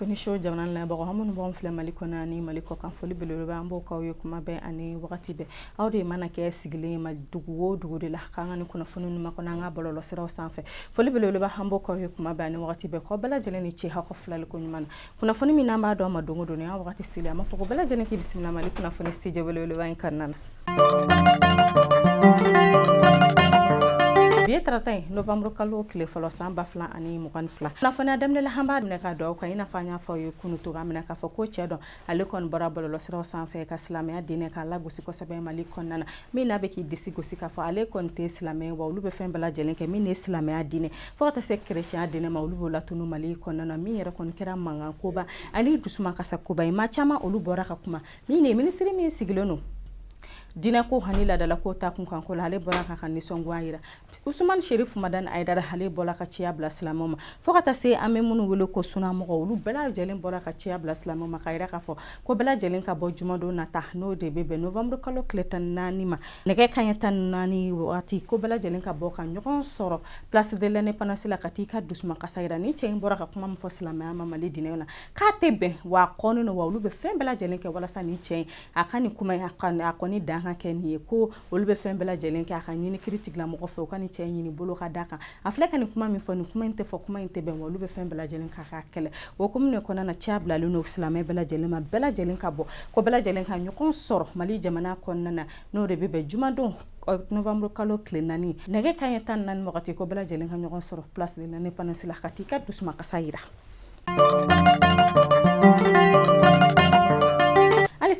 kunnafoni show jamana la bago hamun bon fle maliko nani maliko kan foli bele ba mbo ka yo kuma be ani wakati be awde mana ke sigile ma dugu de la kan ni kunnafoni ma ko na nga bolo sira sanfe foli bele ba hambo ka yo kuma be ani wakati be ko bala jele ni ci ha ko fla ko nyman kunnafoni mi na ma do ma dongo do ni wakati sile ma foko bala jele ki bismillah maliko kunnafoni studio bele ba en kanana Bietratai November kalo kile falo samba fla ani mukan fla na fana damle la hamba ne ka do ko ina fanya fo yu kunu to gamna ka fo ko chedo ale kon barabalo lo sira sanfe ka islamia dine ka la gusi ko sabe mali kon nana mi na be ki disi gusi ka fo ale kon te islamia wa lube fen bala jelen ke mi ne islamia dine fo ta se chrétien dine ma lube la tunu mali kon nana mi yere kon kira manga ko ba ani dusuma ka sa ko ba ma chama olu boraka kuma mi ne ministry mi sigilono dina ko hanila dala ko ta kun kan ko hale bola ka kan ni songwaira Usman Sherif Madan Aidara hale bola ka ciya bla islamoma fo kata se ame munu wolo ko suna mo ulu bela jelen bola ka ciya bla islamoma kaira ka fo ko bela jelen ka bo jumado na tahno de bebe November kalo kletan nani ma ne ka kanyatan nani wati ko bela jelen ka bo kan nyokon soro place de l'indépendance la katika dusma kasaira ni cey bora ka kuma fo islamama ma mali dinena ka tebe wa kono no wa ulu be fen bela jelen ke wala sani cey akani kuma akoni da hakeni ko olbe fembela jelen ka nyini critique la mo fo kan ci nyini bolo ka daka afleka ni kuma mi fo ni kuma inte fo kuma inte be olbe fembela jelen ka kele wo kum ne ko na ciabla lu no islamé bela jelen ma bela jelen ka bo ko bela jelen ka nyukon soro mali jamana kon nana no de bebe jumado November kalo klenani nege kayetan nan mo gati ko bela jelen ka nyukon soro place de l'indépendance la katika dusma kasaira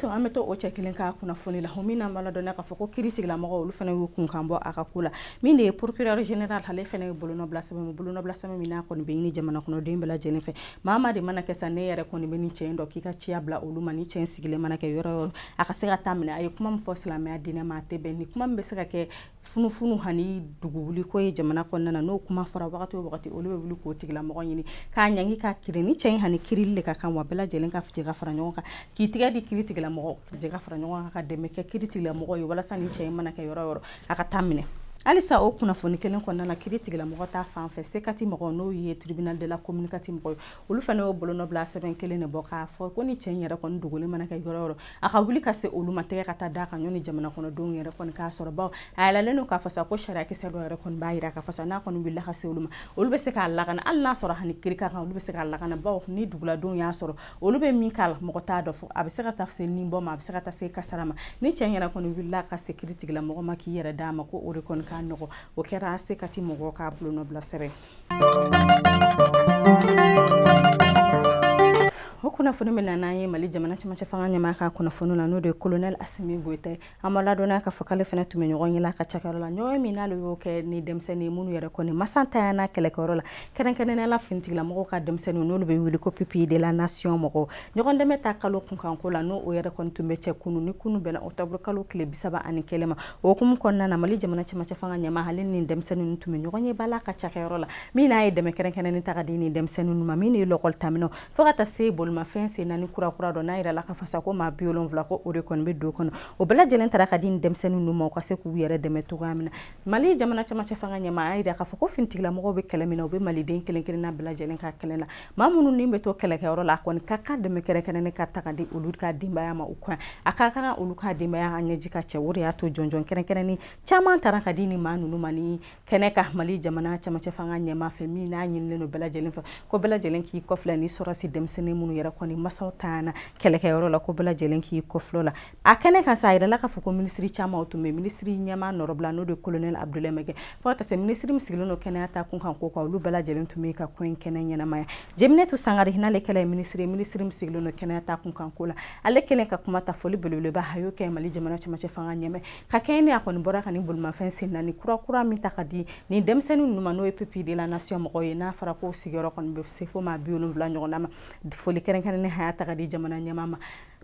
so ameto o chekelen ka kuna foni la homina mala dona ka foko critique la mo olu fana wu kun kambo akakula mine procureur général hale fana bolono blasame mina ko be ni jamana kono de mbela jene fe mama de mana ke sane yere ko ni beni chendo kika chiabla olu mani chen sigile mana ke yoro aka sega tamne ay kuma mfo islamia dine ma tebe ni kuma mbe sega ke funu hani dugubuli ko jamana ko nana no kuma fara wakati olu be bulu ko tigla mo nyini ka nyangi ka kirini chen hani kirille ka kan wa bela jelen ka fiti ga fara nyonka ki tiga di critique la mo jega fara nyonga ka de meke critique la mo yo wala sani chen mana ke yoro aka tamne Alisa o kuna foni kelen ko nana critique la mo ta fan fe sekati mo no yi tribunal de la communicative mo olu fane o bolo no bla 7 kelen ne boka fo ko ni chen yere kon dugule mana kay gororo aka wuli ka se olu mate ka ta da ka nyoni jamana kono don yere kon ka soro ba ala leno ka fasa ko shara ki se do yere kon bayira ka fasa na kon billa ka se olu be se ka alla kana alla soro hani kirika ka olu be se ka alla kana ba ni dugula don ya soro olu be min kala mo ta do fo abe se ka tafse ni bo ma abe se ka ta se kasarama ni chen yere kon billa ka se critique la mo ma ki yere dama ko ore kon kanoko o kera ase kati mogo ka bluno blasere kuna funu mena naye mali jamana chama chafanga nyama ka kuna funu la no de colonel Assimi Goïta amala dona ka fokale fena tume nyogonyi la ka chakarola nyoy mina lo ke ni demseni munu yere ko ni masanta na kele korola kenen la finti la mo ka demseni no lo be wili ko pipi de la nation mo nyogon de meta kalo kun kan ko la no o yere kon tumbe che kunu ni kunu bena octobre kalo kle bisaba ani kelema o kum kon na mali jamana chama chafanga nyama halin ni demseni tume nyogonyi bala ka chakarola mina e de kenen ta kadini demseni no mamini lokol tamino fogata se bol ma fense nani kura do na ira la ka fasa ko ma biolon vla ko ore kon be do kono o bela jelen tara ka din dem senu no mo ka se ku yere de metu gamina mali jamana chama chafanga nyama ira ka fako fintigla mo be kelemina o be mali den kelen na bela jelen ka kelena mamunu ni meto kele ka ro la kon ka de me kere kenen ka ta ka di ulud ka dimba ya ma ukwa aka kana ulu ka dimba ya anya jika che wuri ya to jonjon keren ni chama tara ka dini manunu mani keneka mali jamana chama chafanga nyama femina nyin no bela jelen fa ko bela jelen ki ko fla ni sorasi dem senu munu yere koni masawtana keleke yoro la ko bela jelen ki ko flola akene kan sayida la ka fuko ministry chama otume ministry nyama norobla no de colonel Abdoulaye Mege fota se ministry misiglo no kenata kun kan ko ko lu bela jelen tume ka ko kenen nyana maya jemne to sangari hinale kele ministry misiglo no kenata kun kan ko la ale kelen ka kuma ta foli belule ba hayo ke mali jamana chama chefanga nyame ka kene akon bora kan bulma fensi nani kura mi takadi ni demsenu numa no epipi de la nation mo yena fara ko sigoro kon be sefo ma biolon vla nyona ma foli kenen ne hayata kadi jamana nyamama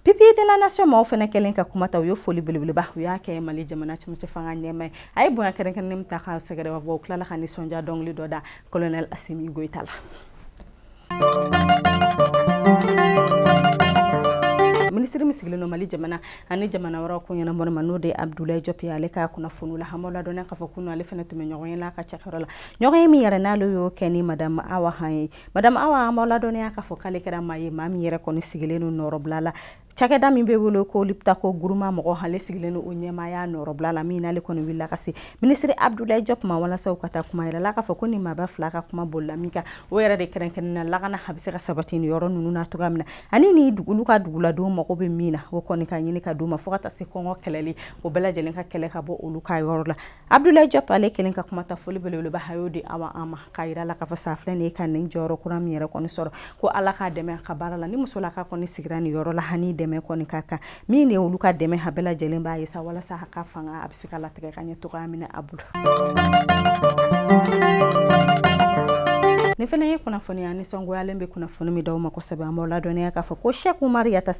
pipi de la nation mo fene kelen ka kuma ta yo foli belebele ba ya ke mali jamana chama chefanga nyame ay bo kenen nem ta kha segere wa bo kala khani sonja dongli doda colonel Assimi Goïta la ministre min sigilen no Mali jamana ani jamana wɛrɛw ko ɲɛnabɔ ma n'o de Abdoulaye Diop ye ale ka kunnafoni la hamala dɔn ka fɔ kunu ale fana tun bɛ ɲɔgɔn ye la ka cakɛyɔrɔ la ɲɔgɔn ye min yɛrɛ n'ale y'o kɛ ni madame Awa Han ye madame Awa hamala dɔn ka fɔ k'ale kɛra maa ye maa min yɛrɛ kɔni sigilen no nɔrɔbila la cakɛda min bɛ wele ko Liptako Guruma mɔgɔ ale sigilen no o ɲɛmaaya nɔrɔbila la min n'ale kɔni wulila ka se ministre Abdoulaye Diop ma walasa u ka taa kuma yɛrɛ la k'a fɔ ko ni maaba fila ka kuma bolila min kan o yɛrɛ de kɛrɛnkɛrɛnnen na lakana a bɛ se ka sabati ni yɔrɔ ninnu na cogoya min na ani ni olu ka duguladenw mago bɛ min na o kɔni ka ɲini ka d'u ma fo ka taa se kɔngɔ kɛlɛli o bɛɛ lajɛlen ka kɛlɛ ka bɔ olu ka yɔrɔ la Abdoulaye Diop ale kelen ka kuma ta foli belebeleba a y'o di Awa an ma k'a yira la k'a fɔ sa filɛ nin ye ka nin jɔyɔrɔ kura min yɛrɛ kɔni sɔrɔ ko Ala k'a dɛmɛ a ka baara la ni musolaka kɔni sigira nin yɔrɔ la hani dɛmɛ kɔni ka kan min de olu ka dɛmɛ a bɛɛ lajɛlen b'a ye sa walasa a ka fanga a bɛ se ka latigɛ ka ɲɛ cogoya min na a bolo ni fana ye kunnafoni ani nisɔngoyalen bɛ kunnafoni min d'aw ma kosɛbɛ an b'aw ladɔnniya k'a fɔ ko Cheikh Oumar Yatta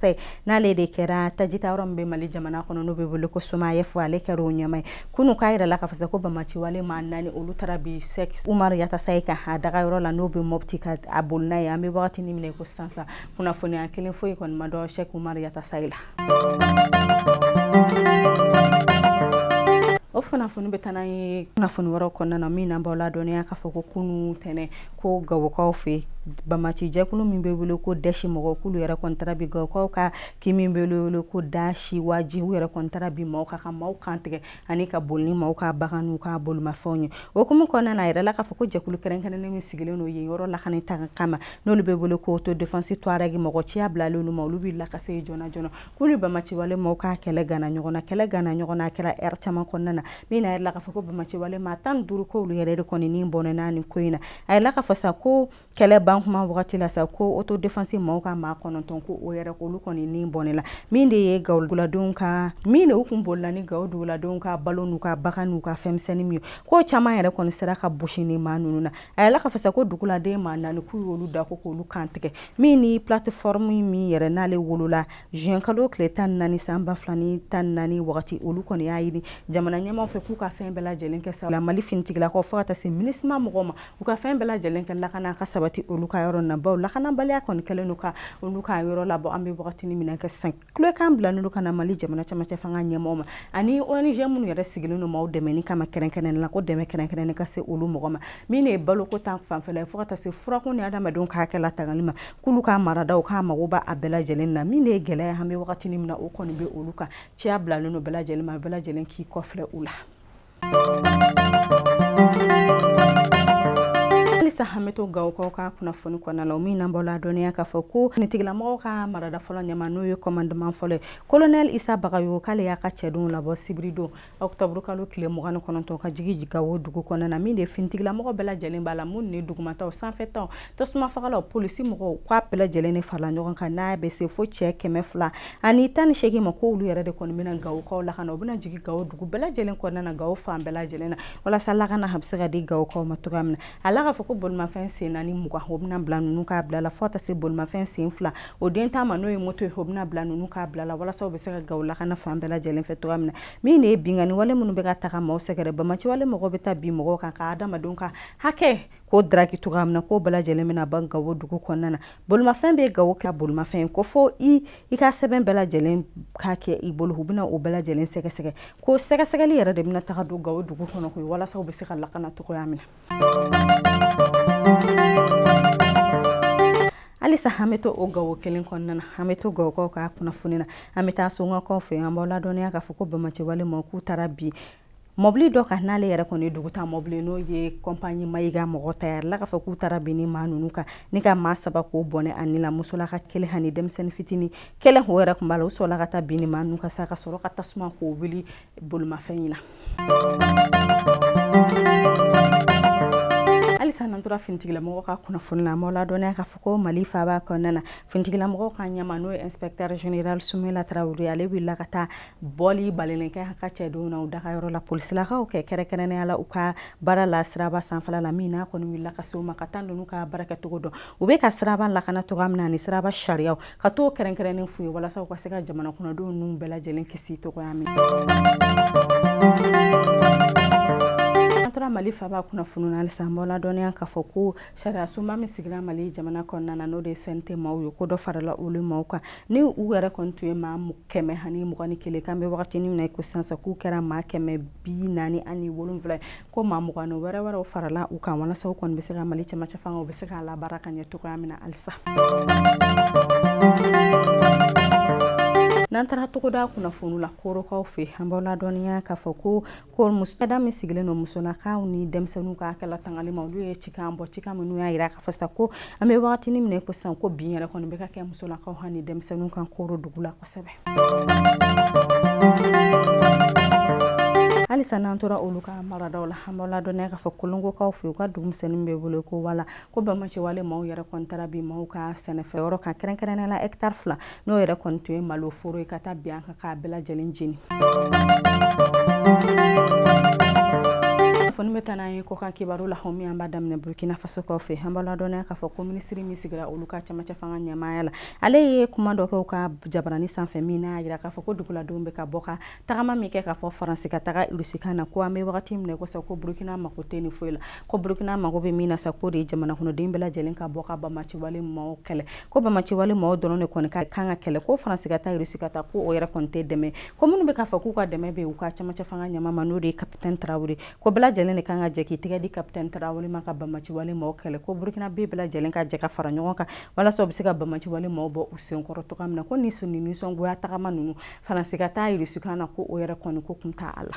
n'ale de kɛra tajita yɔrɔ min bɛ Mali jamana kɔnɔ n'o bɛ wele ko Somayɛfu ale kɛra o ɲɛma ye kunu k'a yɛrɛ la k'a fɔ ko bamaciwale maa 4 olu taara bi Cheikh Oumar Yatta kan a daga yɔrɔ la n'o bɛ Mopti ka a boli n'a ye an bɛ wagati ni minɛ ko sisan kunnafoniya kelen foyi kɔni ma dɔn Cheikh Oumar Yatta la o kunnafoni bɛ taa n'an ye kunnafoni wɛrɛw kɔnɔna na min n'an b'aw ladɔnniya k'a fɔ ko kunu tɛnɛ ko Gawokaw fɛ bamaci jɛkulu min bɛ wele ko Dɛshi mɔgɔw k'ulu yɛrɛ kɔni taara bi Gawokaw ka kii min bɛ wele ko Dashi Waji u yɛrɛ kɔni taara bi maaw ka maaw kantigɛ ani ka boli ni maaw ka bagan n'u ka bolimafɛnw ye o hukumu kɔnɔna na a yɛrɛ la k'a fɔ ko jɛkulu kɛrɛnkɛrɛnnen min sigilen don yen yɔrɔ lakani ta kama n'olu bɛ wele ko autodéfense Touareg mɔgɔ ciya bilalen olu ma olu bɛ lakase joona joona k'ulu bamaciwale maaw ka kɛlɛ gana ɲɔgɔn na kɛlɛ gana ɲɔgɔn na a kɛra heure caman kɔnɔna na min na a yɛrɛ la k'a fɔ ko bamaciwale maa 15 k'olu yɛrɛ de kɔni ni bɔnɛna nin ko in na a yɛrɛ la k'a fɔ sa ko kɛlɛ ban kuma wagati la sa ko autodéfense maaw ka maa 9 ko o yɛrɛ olu kɔni ni bɔnɛla min de ye gawuladenw ka min de u kun bolila ni gawuladenw ka balo n'u ka bagan n'u ka fɛnmisɛnnin min ko caman yɛrɛ kɔni sera ka bosi ni maa ninnu na a yɛrɛ la k'a fɔ sa ko duguladen maa 4 k'u y'olu da ko k'olu kantigɛ min ni plateforme min yɛrɛ n'ale wolola juin kalo tile 14 san 2014 wagati olu kɔni y'a ɲini jamana ɲɛmaw fɛ k'u ka fɛn bɛɛ lajɛlen kɛ sa la Mali finitigilakaw fo ka taa se MINUSMA mɔgɔw ma u ka fɛn bɛɛ lajɛlen kɛ lakana ka sabati olu ka yɔrɔ na baw lakanabaliya kɔni kɛlen ka olu ka yɔrɔ labɔ an bɛ wagati ni minɛ kɛ sisan kulekan bila n'olu kana Mali jamana cɛmancɛ fanga ɲɛmaw ma ani ONG minnu yɛrɛ sigilen don maaw dɛmɛni kama kɛrɛnkɛrɛnnen la ko dɛmɛ kɛrɛnkɛrɛnnen ka se olu mɔgɔ ma min de ye baloko tan fanfɛla ye fo ka taa se furakun ni adamadenw ka hakɛ latangali ma k'ulu ka maradaw k'a mago b'a bɛɛ lajɛlen na min de ye gɛlɛya an bɛ wagati ni min na o kɔni bɛ olu kan ciya bilalen don bɛɛ lajɛlen ma bɛɛ lajɛlen k'i kɔfilɛ u la halisa an bɛ to Gawokaw ka kunnafoni kɔnɔna la o min n'an b'aw ladɔnniya k'a fɔ ko finitigilamɔgɔw ka marada fɔlɔ ɲɛma n'o ye commandement fɔlɔ ye colonel Isa Bagayogo k'ale y'a ka cɛdenw labɔ sibiri don octobre kalo tile 29 ka jigin Gawo dugu kɔnɔna na min de finitigilamɔgɔ bɛɛ lajɛlen b'a la mun ni dugumataw sanfɛtaw tasumafagalaw polisi mɔgɔw k'a bɛɛ lajɛlen de farala ɲɔgɔn kan n'a bɛ se fo cɛ 200 ani 18 ma k'olu yɛrɛ de kɔni bɛna Gawokaw lakana u bɛna jigin Gawo dugu bɛɛ lajɛlen kɔnɔna na Gawo fan bɛɛ lajɛlen na walasa lakana a bɛ se ka di Gawokaw ma cogoya min na a la k'a fɔ ko bolimafɛn sen 4 20 o bɛna bila ninnu k'a bila la fo ka taa se bolimafɛn sen 2 o den ta ma n'o ye moto ye o bɛna bila ninnu k'a bila la walasa u bɛ se ka Gawo lakana fan bɛɛ lajɛlen fɛ cogoya min na min de ye bingani wale minnu bɛ ka taga maaw sɛgɛrɛ bamaciwale mɔgɔw bɛ taa bi mɔgɔw kan ka adamadenw ka hakɛ ko daraki cogoya min na k'o bɛɛ lajɛlen bɛna ban Gawo dugu kɔnɔna na bolimafɛn bɛ Gawo ka bolimafɛn ko fo i ka sɛbɛn bɛɛ lajɛlen k'a kɛ i bolo u bɛna o bɛɛ lajɛlen sɛgɛsɛgɛ ko sɛgɛsɛgɛli yɛrɛ de bɛna taga don Gawo dugu kɔnɔ koyi walasa u bɛ se ka lakana cogoya min na halisa an bɛ to o Gawo kelen kɔnɔna na an bɛ to Gawokaw ka kunnafoni na an bɛ taa Songakaw fɛ an b'aw ladɔnniya k'a fɔ ko bamaciwale ma k'u taara bi mobili dɔ kan n'ale yɛrɛ kɔni dugu ta mobili n'o ye compagnie Mayiga mɔgɔ ta yɛrɛ la k'a fɔ k'u taara bi ni maa ninnu kan ni ka maa 3 k'o bɔnɛ ani la musolaka 1 ani denmisɛnnin fitinin 1 o yɛrɛ tun b'a la u sɔrɔla ka taa bi ni maa ninnu kan sa ka sɔrɔ ka tasuma k'o wuli bolimafɛn in na halisa n'an tora finitigilamɔgɔw ka kunnafoni la an b'aw ladɔnniya k'a fɔ ko Mali faaba kɔnɔna na finitigilamɔgɔw ka ɲɛma n'o ye inspecteur général Sumela Traoré ale wulila ka taa bɔli balilen kɛ a ka cɛdenw na u dagayɔrɔ la polisilakaw kɛ kɛrɛnkɛrɛnnenya la u ka baara la siraba sanfɛla la min n'a kɔni wulila ka se u ma ka taa ninnu ka baarakɛcogo dɔn u bɛ ka siraba lakana cogoya min na ani siraba sariyaw ka t'o kɛrɛnkɛrɛnnen f'u ye walasa u ka se ka jamana kɔnɔdenw ninnu bɛɛ lajɛlen kisi cogoya min na Mali Mali faba kunnafoni na halisa mbola dɔniya k'a fɔ ko sariya sunba min sigira Mali jamana kɔnɔna na n'o de ye CNT maaw ye ko dɔ farala olu maaw kan ni u yɛrɛ kɔni tun ye maa 121 kan bɛ wagatinin min na ko sisan k'u kɛra maa 147 ko maa 20 wɛrɛw farala u kan walasa u kɔni bɛ se ka Mali cɛmancɛ fanga u bɛ se k'a labaara ka ɲɛ cogoya min na halisa. N'an taara togoda kunnafoni la korokaw fɛ an b'aw ladɔniya k'a fɔ ko musoda min sigilen don musolakaw ni denmisɛnninw ka hakɛla tangali ma olu ye cikan bɔ cikan minnu y'a jira k'a fɔ sisan ko an bɛ wagatinin min na ko sisan ko bin yɛrɛ kɔni bɛ ka kɛ musolakaw ni denmisɛnninw kan koro dugu la kosɛbɛ. Halisa n'an tora olu ka maradaw la an b'aw ladɔniya k'a fɔ kolongokaw fɛ u ka dugumisɛnnin bɛ wele ko wala ko bɛnbaliwale maaw yɛrɛ kɔni taara bi maaw ka sɛnɛfɛyɔrɔ kan kɛrɛnkɛrɛnnenya la hectare 2 n'o yɛrɛ kɔni tun ye malo foro ye ka taa bin an kan k'a bɛɛ lajɛlen jeni. Foni bɛ taa n'an ye kɔkan kibaru la homi an b'a daminɛ Burkina Faso kaw fɛ an b'aw ladɔniya k'a fɔ ko minisiri min sigira olu ka cɛmancɛ fanga ɲɛmaaya la ale ye kuma dɔ kɛ u ka jabarani sanfɛ min n'a jira k'a fɔ ko duguladenw bɛ ka bɔ ka tagama min kɛ k'a fɔ Faransi ka taga Irisikan na ko an bɛ wagati min na ko sa ko Burkina mako tɛ ni foyi la ko Burkina mako bɛ min na sa ko de ye jamana kɔnɔden bɛɛ lajɛlen ka bɔ ka bamaciwale maaw kɛlɛ ko bamaciwale maaw dɔrɔn de kɔni ka kan ka kɛlɛ ko Faransi ka taa Irisi ka taa ko o yɛrɛ kɔni tɛ dɛmɛ ko minnu bɛ k'a fɔ k'u ka dɛmɛ bɛ u ka cɛmancɛ fanga ɲɛma ma n'o de ye Capitaine Traoré ko bɛɛ lajɛlen de kan ka jɛ k'i tɛgɛ di Capitaine Traoré ma ka bamaciwale maaw kɛlɛ ko Burkina bɛɛ lajɛlen ka jɛ ka fara ɲɔgɔn kan walasa u bɛ se ka bamaciwale maaw bɔ u senkɔrɔ cogoya min na ko ni nisɔngoya tagama ninnu Faransi ka taa Irisikan na ko o yɛrɛ kɔni ko kun t'a la.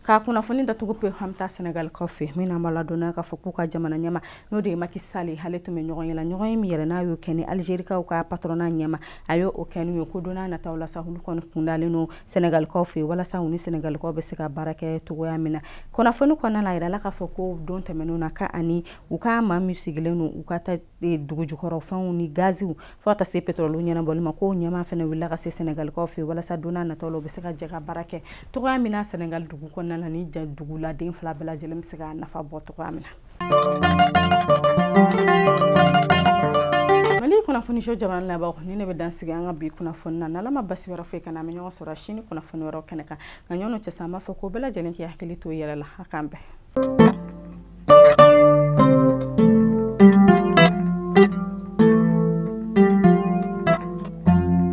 Ka kunnafoni datugu pe an bɛ taa Senegal kaw fɛ min n'an b'a ladɔniya k'a fɔ k'u ka jamana ɲɛma n'o de ye Macky Sall ye ale tun bɛ ɲɔgɔn ye la ɲɔgɔn ye min yɛrɛ n'a y'o kɛ ni Algérikaw ka patronat ɲɛma a y'o kɛ n'u ye ko don n'a nataw la sa olu kɔni kun dalen don Senegal kaw fɛ walasa u ni Senegal kaw bɛ se ka baara kɛ cogoya min na kunnafoni kɔnɔna la a yirala k'a fɔ ko don tɛmɛnenw na ka ani u ka maa min sigilen don u ka taa dugu jukɔrɔ fɛnw ni gaziw fo ka taa se pétrole ɲɛnabɔli ma ko ɲɛma fana wulila ka se Senegal kaw fɛ walasa don n'a nataw la u bɛ se ka jɛ ka baara kɛ cogoya min na Senegal dugu kɔnɔna la ni duguladen fila bɛɛ lajɛlen bɛ se ka nafa bɔ cogoya min na. Mali kunnafoni show jamana laban ni ne bɛ dan sigi an ka bi kunnafoni na n'Ala ma basi wɛrɛ foyi kana an bɛ ɲɔgɔn sɔrɔ sini kunnafoni wɛrɛw kɛnɛ kan nka ɲɔgɔn cɛ sa an b'a fɔ ko bɛɛ lajɛlen k'i hakili to i yɛrɛ la a k'an bɛn.